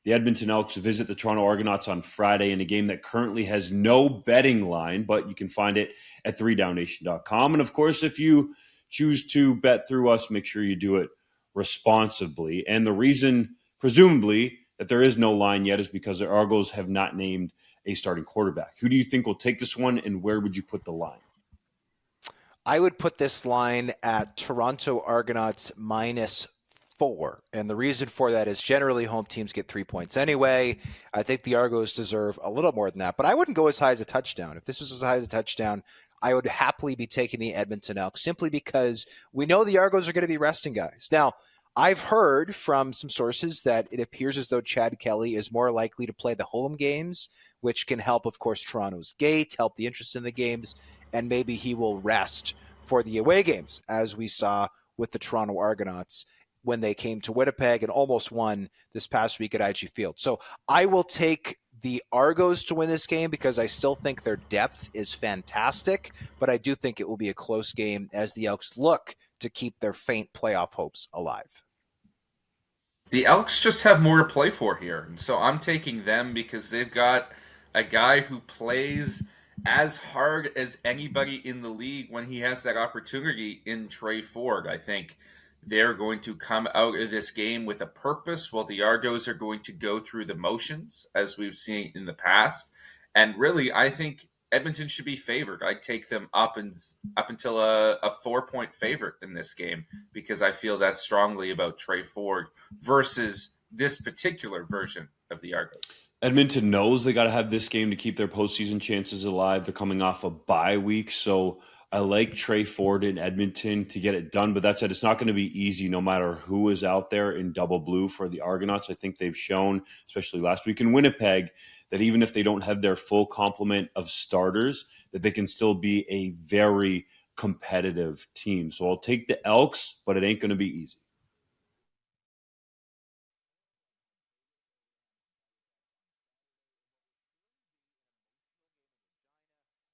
The Edmonton Elks visit the Toronto Argonauts on Friday in a game that currently has no betting line, but you can find it at 3downnation.com. And of course, if you choose to bet through us, make sure you do it responsibly. And the reason, presumably, that there is no line yet is because the Argos have not named a starting quarterback. Who do you think will take this one, and where would you put the line? I would put this line at Toronto Argonauts -4. And the reason for that is generally home teams get 3 points anyway. I think the Argos deserve a little more than that, but I wouldn't go as high as a touchdown. If this was as high as a touchdown, I would happily be taking the Edmonton Elks simply because we know the Argos are going to be resting guys. Now, I've heard from some sources that it appears as though Chad Kelly is more likely to play the home games, which can help, of course, Toronto's gate, help the interest in the games, and maybe he will rest for the away games, as we saw with the Toronto Argonauts when they came to Winnipeg and almost won this past week at IG Field. So I will take the Argos to win this game because I still think their depth is fantastic, but I do think it will be a close game as the Elks look to keep their faint playoff hopes alive. The Elks just have more to play for here, and so I'm taking them because they've got a guy who plays as hard as anybody in the league when he has that opportunity in Trey Ford. I think they're going to come out of this game with a purpose, while the Argos are going to go through the motions, as we've seen in the past. And really, I think Edmonton should be favored. I take them up until a 4-point favorite in this game because I feel that strongly about Trey Ford versus this particular version of the Argos. Edmonton knows they got to have this game to keep their postseason chances alive. They're coming off a bye week, so I like Trey Ford in Edmonton to get it done. But that said, it's not going to be easy no matter who is out there in double blue for the Argonauts. I think they've shown, especially last week in Winnipeg, that even if they don't have their full complement of starters, that they can still be a very competitive team. So I'll take the Elks, but it ain't going to be easy.